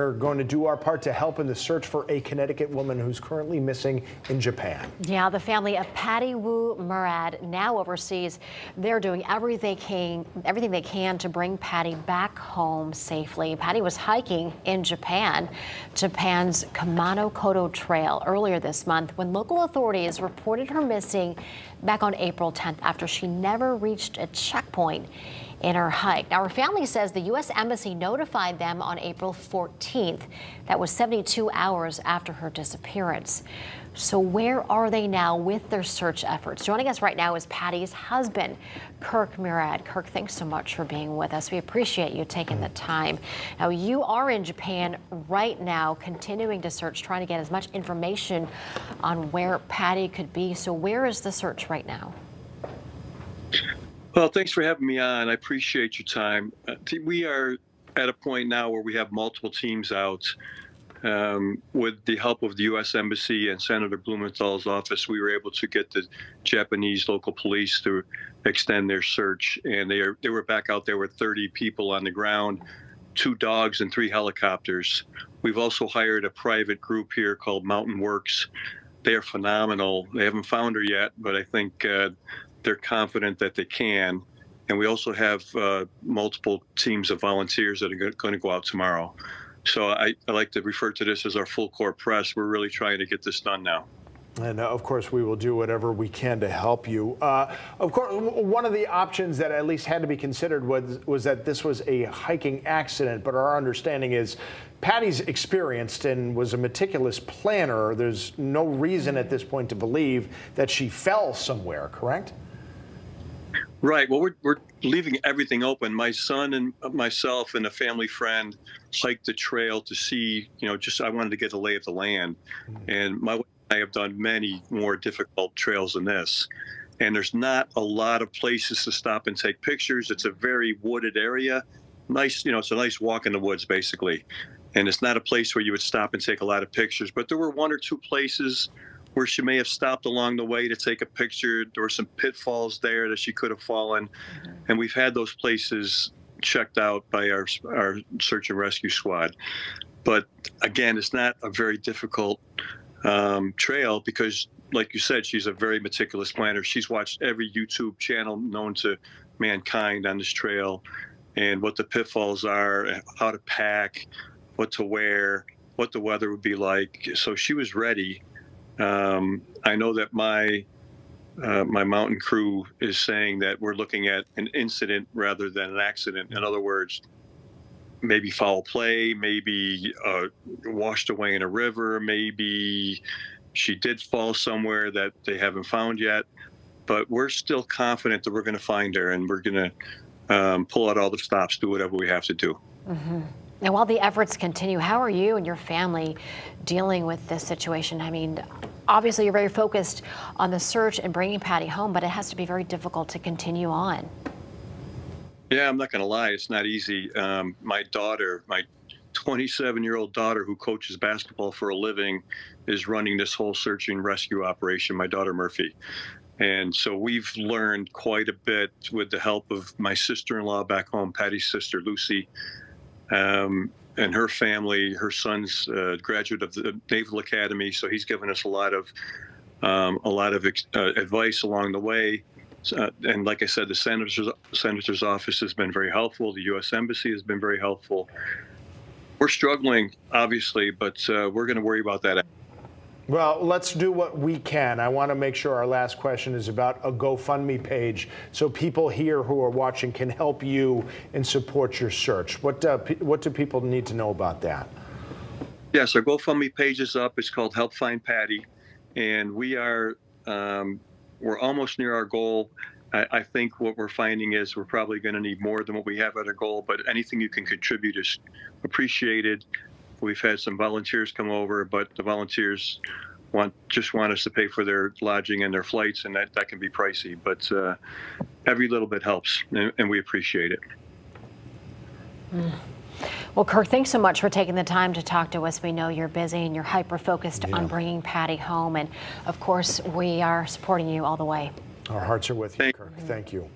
We're going to do our part to help in the search for a Connecticut woman who's currently missing in Japan. Yeah, the family of Patricia Wu-Murad now overseas. They're doing everything they can to bring Patty back home safely. Patty was hiking in Japan's Kamano-Koto Trail earlier this month when local authorities reported her missing back on April 10th after she never reached a checkpoint in her hike. Now, her family says the U.S. Embassy notified them on April 14th. That was 72 hours after her disappearance. So where are they now with their search efforts? Joining us right now is Patty's husband, Kirk Murad. Kirk, thanks so much for being with us. We appreciate you taking the time. Now, you are in Japan right now, continuing to search, trying to get as much information on where Patty could be. So where is the search right now? Well, thanks for having me on. I appreciate your time. We are at a point now where we have multiple teams out. With the help of the U.S. Embassy and Senator Blumenthal's office, we were able to get the Japanese local police to extend their search. And they were back out there with 30 people on the ground, 2 dogs and 3 helicopters. We've also hired a private group here called Mountain Works. They are phenomenal. They haven't found her yet, but I think they're confident that they can. And we also have multiple teams of volunteers that are going to go out tomorrow. So I like to refer to this as our full court press. We're really trying to get this done now. And of course, we will do whatever we can to help you. Of course, one of the options that at least had to be considered was that this was a hiking accident. But our understanding is Patty's experienced and was a meticulous planner. There's no reason at this point to believe that she fell somewhere, correct? Right. Well, we're leaving everything open. My son and myself and a family friend hiked the trail to see, I wanted to get a lay of the land. And my wife and I have done many more difficult trails than this. And there's not a lot of places to stop and take pictures. It's a very wooded area. Nice, it's a nice walk in the woods, basically. And it's not a place where you would stop and take a lot of pictures. But there were 1 or 2 places where she may have stopped along the way to take a picture. There were some pitfalls there that she could have fallen. And we've had those places checked out by our search and rescue squad. But again, it's not a very difficult trail because, like you said, she's a very meticulous planner. She's watched every YouTube channel known to mankind on this trail and what the pitfalls are, how to pack, what to wear, what the weather would be like. So she was ready. I know that my mountain crew is saying that we're looking at an incident rather than an accident. In other words, maybe foul play, maybe washed away in a river, maybe she did fall somewhere that they haven't found yet. But we're still confident that we're going to find her, and we're going to pull out all the stops, do whatever we have to do. Mm-hmm. Now, while the efforts continue, how are you and your family dealing with this situation? I mean, obviously you're very focused on the search and bringing Patty home, but it has to be very difficult to continue on. Yeah, I'm not going to lie. It's not easy. My daughter, my 27-year-old daughter who coaches basketball for a living, is running this whole search and rescue operation, my daughter Murphy. And so we've learned quite a bit with the help of my sister-in-law back home, Patty's sister, Lucy. And her family. Her son's a graduate of the Naval Academy, so he's given us a lot of advice along the way. And like I said, the senator's office has been very helpful. The U.S. Embassy has been very helpful. We're struggling, obviously, but we're going to worry about that. Well, let's do what we can. I want to make sure our last question is about a GoFundMe page so people here who are watching can help you and support your search. What do people need to know about that? Yes, our GoFundMe page is up. It's called Help Find Patty, and we're almost near our goal. I think what we're finding is we're probably going to need more than what we have at our goal, but anything you can contribute is appreciated. We've had some volunteers come over, but the volunteers just want us to pay for their lodging and their flights, and that can be pricey. But every little bit helps, and we appreciate it. Well, Kirk, thanks so much for taking the time to talk to us. We know you're busy and you're hyper-focused on bringing Patty home. And, of course, we are supporting you all the way. Our hearts are with you, Kirk. Thank you.